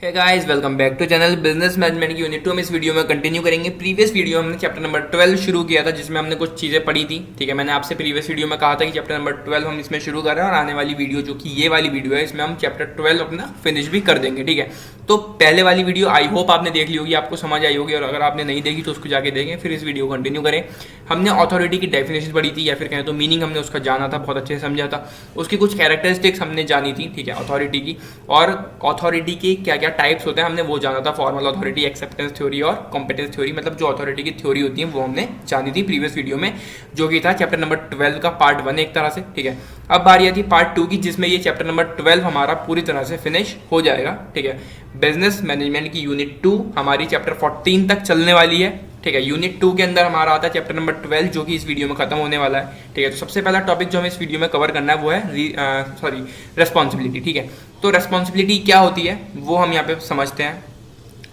Hey guys, welcome back to channel business management की unit 2। हम इस वीडियो में कंटिन्यू करेंगे। प्रीवियस वीडियो में हमने चैप्टर नंबर 12 शुरू किया था, जिसमें हमने कुछ चीज़ें पढ़ी थी। ठीक है, मैंने आपसे प्रीवियस वीडियो में कहा था कि चैप्टर नंबर 12 हम इसमें शुरू कर रहे हैं, और आने वाली वीडियो जो कि ये वाली वीडियो है, इसमें हम चैप्टर 12 अपना फिनिश भी कर देंगे। ठीक है, तो पहले वाली वीडियो आई होप आपने देख ली होगी, आपको समझ आई होगी, और अगर आपने नहीं देखी तो उसको जाके देखें, फिर इस वीडियो को कंटिन्यू करें। हमने अथॉरिटी की डेफिनेशन पढ़ी थी, या फिर कहें तो मीनिंग हमने उसका जाना था, बहुत अच्छे से समझा था। उसकी कुछ कैरेक्टरिस्टिक्स हमने जानी थी, ठीक है, अथॉरिटी की, और अथॉरिटी के क्या क्या टाइप्स होते हैं हमने वो जाना था। फॉर्मल अथॉरिटी, एक्सेप्टेंस थ्योरी और कॉम्पिटेंस थ्योरी, मतलब जो अथॉरिटी की थ्योरी होती है वो हमने जानी थी प्रीवियस वीडियो में, जो कि था चैप्टर नंबर 12 का पार्ट 1 एक तरह से। ठीक है, अब बारी आती है पार्ट 2 की, जिसमें ये चैप्टर नंबर 12 हमारा पूरी तरह से फिनिश हो जाएगा। ठीक है, बिजनेस मैनेजमेंट की यूनिट 2 हमारी चैप्टर 14 तक चलने वाली है। ठीक है, यूनिट 2 के अंदर हमारा आता है चैप्टर नंबर 12, जो कि इस वीडियो में खत्म होने वाला है। ठीक है, तो सबसे पहला टॉपिक जो हमें इस वीडियो में कवर करना है वो है रेस्पॉन्सिबिलिटी। ठीक है, तो रेस्पॉन्सिबिलिटी क्या होती है वो हम यहाँ पे समझते हैं।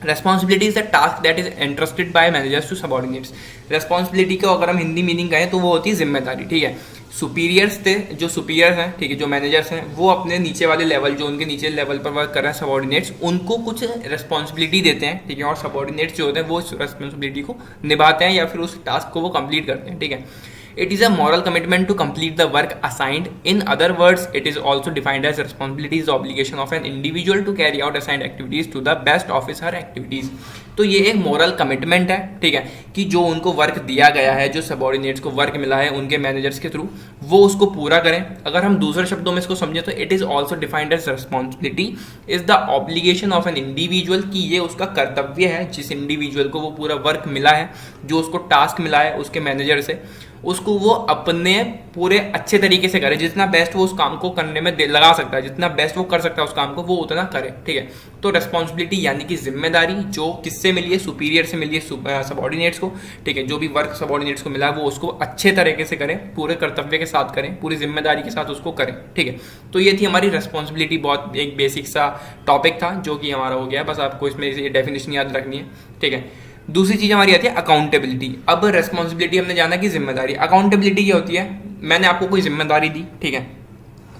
Responsibility is the task that is entrusted by managers to subordinates. Responsibility का अगर हम हिंदी मीनिंग कहें तो वो होती है जिम्मेदारी। ठीक है, सुपीरियर्स थे, जो सुपीरियर्स हैं, ठीक है, जो मैनेजर्स हैं, वो अपने नीचे वाले लेवल, जो उनके नीचे लेवल पर वर्क कर रहे हैं सबऑर्डिनेट्स, उनको कुछ रेस्पॉन्सिबिलिटी देते हैं। ठीक है, और सबऑर्डिनेट्स जो होते हैं वो उस रेस्पॉन्सिबिलिटी को निभाते हैं या फिर उस टास्क को वो कंप्लीट करते हैं। ठीक है, it is a moral commitment to complete the work assigned. In other words, it is also defined as responsibility is the obligation of an individual to carry out assigned activities to the best of his her activities. तो ये एक moral commitment है, ठीक है, कि जो उनको work दिया गया है, जो सबऑर्डिनेट्स को वर्क मिला है उनके मैनेजर्स के थ्रू, वो उसको पूरा करें। अगर हम दूसरे शब्दों में इसको समझें तो it is also defined as responsibility is the obligation of an individual, कि ये उसका कर्तव्य है, जिस इंडिविजुअल को वो पूरा वर्क मिला है, जो उसको टास्क मिला है उसके मैनेजर से, उसको वो अपने पूरे अच्छे तरीके से करे, जितना बेस्ट वो उस काम को करने में लगा सकता है, जितना बेस्ट वो कर सकता है उस काम को, वो उतना करे। ठीक है, तो रेस्पॉन्सिबिलिटी यानी कि जिम्मेदारी जो किससे मिली है, सुपीरियर से मिली है सबऑर्डिनेट्स को। ठीक है, जो भी वर्क सबऑर्डिनेट्स को मिला है वो उसको अच्छे तरीके से करें, पूरे कर्तव्य के साथ करें, पूरी जिम्मेदारी के साथ उसको करें। ठीक है, तो ये थी हमारी रेस्पॉन्सिबिलिटी, बहुत एक बेसिक सा टॉपिक था जो कि हमारा हो गया, बस आपको इसमें डेफिनेशन याद रखनी है। ठीक है, दूसरी चीज हमारी आती है अकाउंटेबिलिटी। अब रेस्पॉन्सिबिलिटी हमने जाना कि जिम्मेदारी। अकाउंटेबिलिटी क्या होती है, मैंने आपको कोई जिम्मेदारी दी, ठीक है,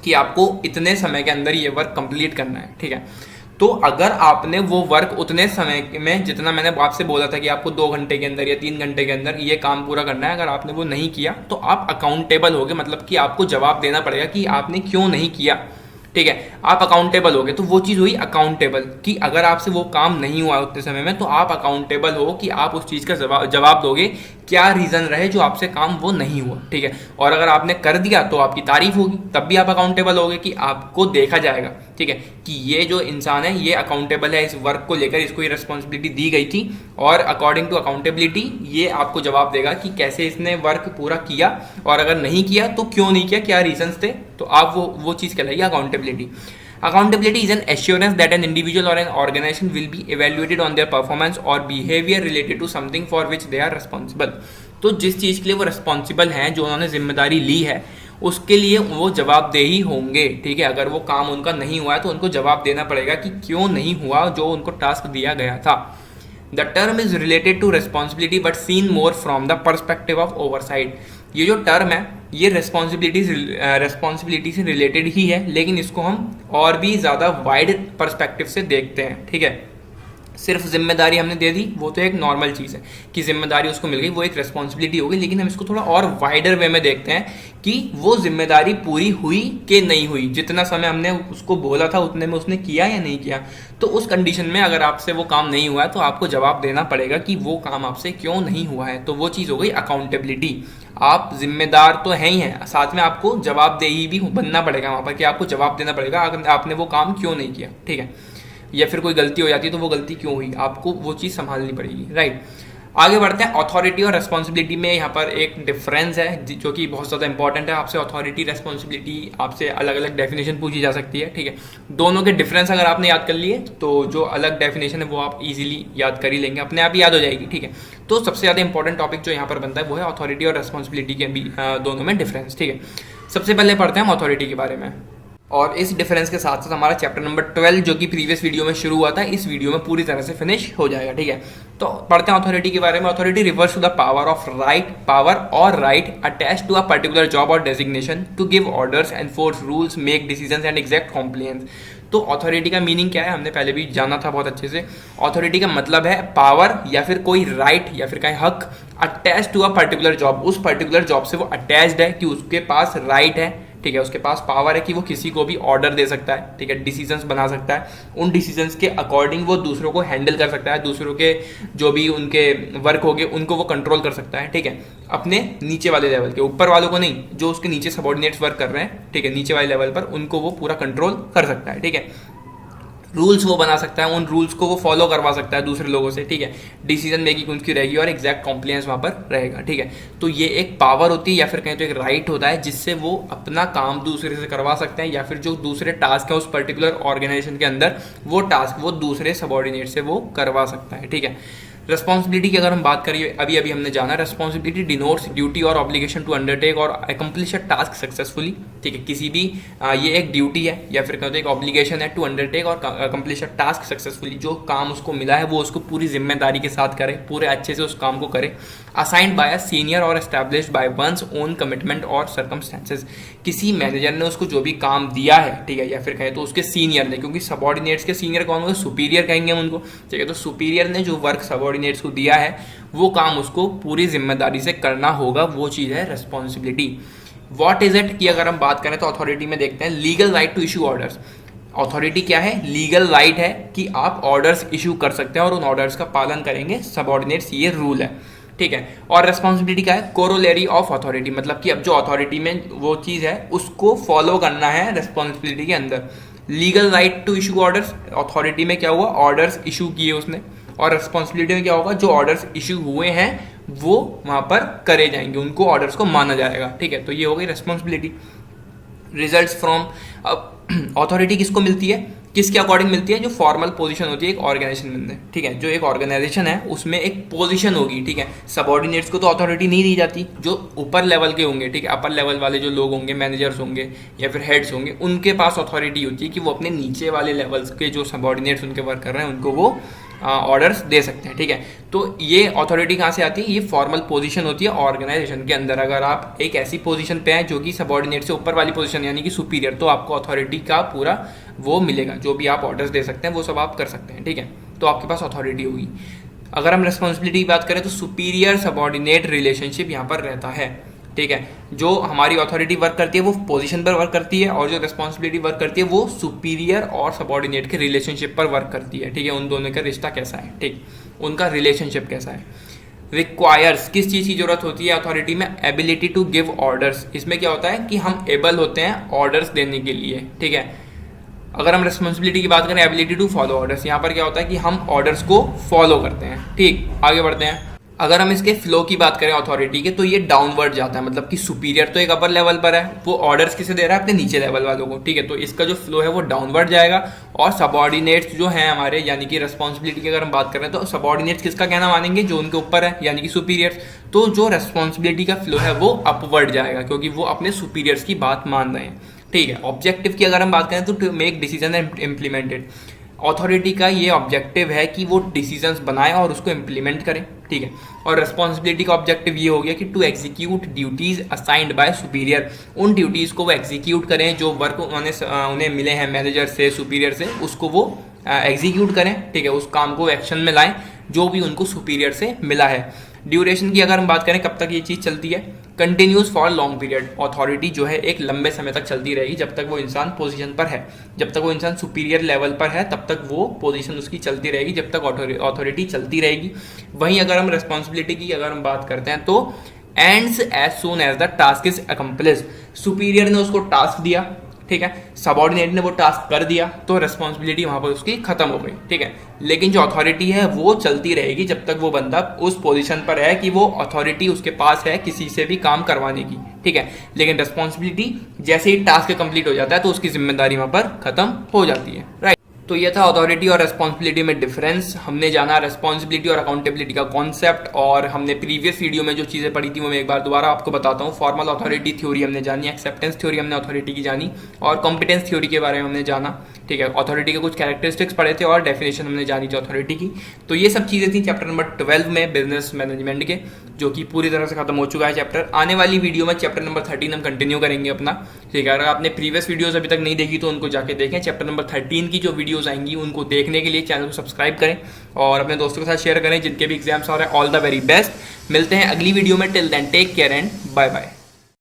कि आपको इतने समय के अंदर ये वर्क कंप्लीट करना है। ठीक है, तो अगर आपने वो वर्क उतने समय में, जितना मैंने आपसे बोला था कि आपको 2 घंटे के अंदर या 3 घंटे के अंदर ये काम पूरा करना है, अगर आपने वो नहीं किया तो आप अकाउंटेबल होगे, मतलब कि आपको जवाब देना पड़ेगा कि आपने क्यों नहीं किया। ठीक है, आप अकाउंटेबल हो गए, तो वो चीज़ हुई अकाउंटेबल, कि अगर आपसे वो काम नहीं हुआ उतने समय में तो आप अकाउंटेबल हो, कि आप उस चीज़ का जवाब दोगे क्या रीज़न रहे जो आपसे काम वो नहीं हुआ। ठीक है, और अगर आपने कर दिया तो आपकी तारीफ होगी, तब भी आप अकाउंटेबल होगे, कि आपको देखा जाएगा, ठीक है, कि ये जो इंसान है ये अकाउंटेबल है इस वर्क को लेकर, इसको ये रिस्पॉन्सिबिलिटी दी गई थी, और अकॉर्डिंग टू अकाउंटेबिलिटी ये आपको जवाब देगा कि कैसे इसने वर्क पूरा किया, और अगर नहीं किया तो क्यों नहीं किया, क्या रीजंस थे, तो आप वो चीज़ कहलाएगी accountability. Accountability is an assurance that an individual or an organization will be evaluated on their performance or behavior related to something for which they are responsible. तो जिस चीज़ के लिए वो रिस्पॉन्सिबल हैं, जो उन्होंने जिम्मेदारी ली है, उसके लिए वो जवाबदेही होंगे। ठीक है, अगर वो काम उनका नहीं हुआ है तो उनको जवाब देना पड़ेगा कि क्यों नहीं हुआ जो उनको टास्क दिया गया था। The term is related to responsibility but seen more from the perspective of oversight. ये जो टर्म है ये रेस्पॉन्सिबिलिटी से रिलेटेड ही है, लेकिन इसको हम और भी ज़्यादा वाइड पर्सपेक्टिव से देखते हैं। ठीक है, सिर्फ जिम्मेदारी हमने दे दी, वो तो एक नॉर्मल चीज़ है कि जिम्मेदारी उसको मिल गई, वो एक रेस्पॉन्सिबिलिटी होगी, लेकिन हम इसको थोड़ा और वाइडर वे में देखते हैं कि वो जिम्मेदारी पूरी हुई कि नहीं हुई, जितना समय हमने उसको बोला था उतने में उसने किया या नहीं किया। तो उस कंडीशन में अगर आपसे वो काम नहीं हुआ है तो आपको जवाब देना पड़ेगा कि वो काम आपसे क्यों नहीं हुआ है, तो वो चीज़ हो गई अकाउंटेबिलिटी। आप जिम्मेदार तो हैं ही हैं, साथ में आपको जवाबदेही भी बनना पड़ेगा वहाँ पर, कि आपको जवाब देना पड़ेगा अगर आपने वो काम क्यों नहीं किया। ठीक है, या फिर कोई गलती हो जाती है तो वो गलती क्यों हुई, आपको वो चीज़ संभालनी पड़ेगी। राइट, आगे बढ़ते हैं। अथॉरिटी और रेस्पॉन्सिबिलिटी में यहाँ पर एक डिफरेंस है जो कि बहुत ज़्यादा इंपॉर्टेंट है। आपसे अथॉरिटी रेस्पॉन्सिबिलिटी आपसे अलग अलग डेफिनेशन पूछी जा सकती है। ठीक है, दोनों के डिफरेंस अगर आपने याद कर लिए तो जो अलग डेफिनेशन है वो आप इजीली याद कर ही लेंगे, अपने आप ही याद हो जाएगी। ठीक है, तो सबसे ज़्यादा इंपॉर्टेंट टॉपिक जो यहाँ पर बनता है वो है अथॉरिटी और रेस्पॉन्सिबिलिटी के भी दोनों में डिफरेंस। ठीक है, सबसे पहले पढ़ते हैं हम अथॉरिटी के बारे में। और इस डिफरेंस के साथ साथ हमारा चैप्टर नंबर 12 जो कि प्रीवियस वीडियो में शुरू हुआ था, इस वीडियो में पूरी तरह से फिनिश हो जाएगा। ठीक है, तो पढ़ते हैं अथॉरिटी के बारे में। Authority refers to the power of right, power और right attach to a particular job और designation to give orders, enforce rules, make decisions and exact compliance. तो अथॉरिटी का मीनिंग क्या है, हमने पहले भी जाना था बहुत अच्छे से। अथॉरिटी का मतलब है पावर या फिर कोई राइट या फिर कोई हक attach to a particular job, उस पर्टिकुलर जॉब से वो अटैच्ड है कि उसके पास राइट है, ठीक है, उसके पास पावर है कि वो किसी को भी ऑर्डर दे सकता है, ठीक है, डिसीजंस बना सकता है, उन डिसीजंस के अकॉर्डिंग वो दूसरों को हैंडल कर सकता है, दूसरों के जो भी उनके वर्क होंगे उनको वो कंट्रोल कर सकता है, ठीक है, अपने नीचे वाले लेवल के, ऊपर वालों को नहीं, जो उसके नीचे सबॉर्डिनेट्स वर्क कर रहे हैं, ठीक है, नीचे वाले लेवल पर उनको वो पूरा कंट्रोल कर सकता है। ठीक है, रूल्स वो बना सकता है, उन रूल्स को वो फॉलो करवा सकता है दूसरे लोगों से, ठीक है, डिसीजन मेकिंग उनकी रहेगी और एग्जैक्ट कॉम्प्लायंस वहाँ पर रहेगा। ठीक है, तो ये एक पावर होती है या फिर कहीं तो एक राइट होता है जिससे वो अपना काम दूसरे से करवा सकते हैं, या फिर जो दूसरे टास्क है उस पर्टिकुलर ऑर्गेनाइजेशन के अंदर वो टास्क वो दूसरे सबॉर्डिनेट से वो करवा सकता है। ठीक है, रिस्पॉन्सिबिलिटी की अगर हम बात करिए, अभी अभी हमने जाना, रिस्पॉन्सिबिलिटी डिनोट्स ड्यूटी और ऑब्लिगेशन टू अंडरटेक और अकम्प्लिश अ टास्क सक्सेसफुली। ठीक है, किसी भी ये एक ड्यूटी है या फिर कहते हैं एक ऑब्लिगेशन है टू अंडरटेक और अकम्प्लिश अ टास्क सक्सेसफुली, जो काम उसको मिला है वो उसको पूरी जिम्मेदारी के साथ करे, पूरे अच्छे से उस काम को करे। असाइंड बाय अ सीनियर और established bye one's own commitment और सर्कमस्टेंसेज, किसी मैनेजर ने उसको जो भी काम दिया है, ठीक है, या फिर कहें तो उसके सीनियर ने, क्योंकि सबॉर्डिनेट्स के सीनियर कौन होंगे, सुपीरियर कहेंगे हम उनको, ठीक है, तो सुपीरियर ने जो वर्क सबॉर्डिनेट्स को दिया है वो काम उसको पूरी जिम्मेदारी से करना होगा, वो चीज़ है रेस्पॉन्सिबिलिटी। व्हाट इज इट की अगर हम बात करें तो अथॉरिटी में देखते हैं legal right to issue orders. Authority क्या है, लीगल राइट है कि आप ऑर्डर्स इशू कर सकते हैं और उन ऑर्डर्स का पालन करेंगे सबॉर्डिनेट्स, ये रूल है। ठीक है, और रेस्पॉन्सिबिलिटी क्या है, कोरोलरी ऑफ अथॉरिटी, मतलब कि अब जो अथॉरिटी में वो चीज़ है उसको फॉलो करना है रेस्पॉन्सिबिलिटी के अंदर। Legal right to issue orders, authority में क्या हुआ, ऑर्डर्स इशू किए उसने, और रेस्पॉन्सिबिलिटी में क्या होगा, जो ऑर्डर्स इशू हुए हैं वो वहां पर करे जाएंगे, उनको ऑर्डर्स को माना जाएगा। ठीक है, तो ये हो गई रेस्पॉन्सिबिलिटी। रिजल्ट्स फ्रॉम, अब अथॉरिटी किसको मिलती है, किसके अकॉर्डिंग मिलती है, जो फॉर्मल पोजीशन होती है एक ऑर्गेनाइजेशन में अंदर। ठीक है, जो एक ऑर्गेनाइजेशन है उसमें एक पोजीशन होगी, ठीक है, सबॉर्डिनेट्स को तो अथॉरिटी नहीं दी जाती, जो ऊपर लेवल के होंगे, ठीक है, अपर लेवल वाले जो लोग होंगे, मैनेजर्स होंगे या फिर हेड्स होंगे, उनके पास अथॉरिटी होती है कि वो अपने नीचे वाले लेवल्स के जो सबॉर्डिनेट्स उनके वर्क कर रहे हैं उनको वो ऑर्डर्स दे सकते हैं। ठीक है, तो ये अथॉरिटी कहाँ से आती है, ये फॉर्मल पोजीशन होती है ऑर्गेनाइजेशन के अंदर। अगर आप एक ऐसी पोजीशन पे हैं जो कि सबॉर्डिनेट से ऊपर वाली पोजीशन यानी कि सुपीरियर, तो आपको अथॉरिटी का पूरा वो मिलेगा, जो भी आप ऑर्डर्स दे सकते हैं वो सब आप कर सकते हैं। ठीक है, तो आपके पास अथॉरिटी होगी। अगर हम रिस्पॉन्सिबिलिटी की बात करें तो सुपीरियर सबॉर्डिनेट रिलेशनशिप यहाँ पर रहता है। ठीक है, जो हमारी अथॉरिटी वर्क करती है वो पोजीशन पर वर्क करती है, और जो रिस्पॉन्सिबिलिटी वर्क करती है वो सुपीरियर और सबॉर्डिनेट के रिलेशनशिप पर वर्क करती है। ठीक है, उन दोनों का रिश्ता कैसा है, ठीक, उनका रिलेशनशिप कैसा है। रिक्वायर्स, किस चीज़ की जरूरत होती है अथॉरिटी में, एबिलिटी टू गिव ऑर्डर्स। इसमें क्या होता है कि हम एबल होते हैं ऑर्डर्स देने के लिए। ठीक है, अगर हम रिस्पॉन्सिबिलिटी की बात करें, एबिलिटी टू फॉलो ऑर्डर्स, यहाँ पर क्या होता है कि हम ऑर्डर्स को फॉलो करते हैं। ठीक, आगे बढ़ते हैं। अगर हम इसके फ्लो की बात करें अथॉरिटी के, तो ये डाउनवर्ड जाता है, मतलब कि सुपीरियर तो एक अपर लेवल पर है, वो ऑर्डर्स किसे दे रहा है, अपने नीचे लेवल वालों को। ठीक है, तो इसका जो फ्लो है वो डाउनवर्ड जाएगा, और सबॉर्डिनेट्स जो हैं हमारे, यानी कि रिस्पॉन्सिबिलिटी की अगर हम बात करें तो सबॉर्डिनेट्स किसका कहना मानेंगे, जो उनके ऊपर है, यानी कि सुपीरियर्स। तो जो रिस्पॉन्सिबिलिटी का फ्लो है वो अपवर्ड जाएगा, क्योंकि वो अपने सुपीरियर्स की बात मान रहे हैं। ठीक है, ऑब्जेक्टिव की अगर हम बात करें तो to make decision and implemented. Authority का ये ऑब्जेक्टिव है कि वो डिसीजंस बनाए और उसको इम्प्लीमेंट करें। ठीक है, और रिस्पॉन्सिबिलिटी का ऑब्जेक्टिव ये हो गया कि to execute duties assigned by superior, उन ड्यूटीज़ को वो एग्जीक्यूट करें जो वर्क उन्हें मिले हैं मैनेजर से, सुपीरियर से, उसको वो एग्जीक्यूट करें। ठीक है, उस काम को एक्शन में लाएं जो भी उनको सुपीरियर से मिला है। ड्यूरेशन की अगर हम बात करें, कब तक ये चीज़ चलती है, continuous for long period. Authority जो है एक लंबे समय तक चलती रहेगी, जब तक वो इंसान पोजीशन पर है, जब तक वो इंसान सुपीरियर लेवल पर है तब तक वो पोजीशन उसकी चलती रहेगी, जब तक अथॉरिटी चलती रहेगी। वहीं अगर हम रिस्पॉन्सिबिलिटी की अगर हम बात करते हैं तो ends as soon as the task is accomplished. Superior ने उसको टास्क दिया, ठीक है, सबॉर्डिनेट ने वो टास्क कर दिया, तो रिस्पॉन्सिबिलिटी वहां पर उसकी खत्म हो गई। ठीक है, लेकिन जो अथॉरिटी है वो चलती रहेगी जब तक वो बंदा उस पोजीशन पर है कि वो अथॉरिटी उसके पास है किसी से भी काम करवाने की। ठीक है, लेकिन रिस्पॉन्सिबिलिटी जैसे ही टास्क कंप्लीट हो जाता है तो उसकी जिम्मेदारी वहां पर खत्म हो जाती है। राइट, तो ये था अथॉरिटी और रेस्पॉन्सिबिलिटी में डिफरेंस। हमने जाना रेस्पॉन्सिबिलिटी और अकाउंटेबिलिटी का कॉन्सेप्ट, और हमने प्रीवियस वीडियो में जो चीज़ें पढ़ी थी वो मैं एक बार दोबारा आपको बताता हूँ। फॉर्मल अथॉरिटी थ्योरी हमने जानी, एक्सेप्टेंस थ्योरी हमने अथॉरिटी की जानी, और कॉम्पिटेंस थ्योरी के बारे में हमने जाना। ठीक है, अथॉरिटी के कुछ कैरेक्टरिस्टिक्स पढ़े थे और डेफिनेशन हमने जानी थी अथॉरिटी की। तो ये सब चीज़ें थी चैप्टर नंबर 12 में बिजनेस मैनेजमेंट के, जो कि पूरी तरह से खत्म हो चुका है चैप्टर। आने वाली वीडियो में चैप्टर नंबर 13 हम कंटिन्यू करेंगे अपना। ठीक है, अगर आपने प्रीवियस वीडियोस अभी तक नहीं देखी तो उनको जाके देखें। चैप्टर नंबर 13 की जो वीडियोस आएंगी उनको देखने के लिए चैनल को सब्सक्राइब करें और अपने दोस्तों के साथ शेयर करें जिनके भी एग्जाम्स आ रहे हैं। All the very best. मिलते हैं अगली वीडियो में। Till then take care and bye bye.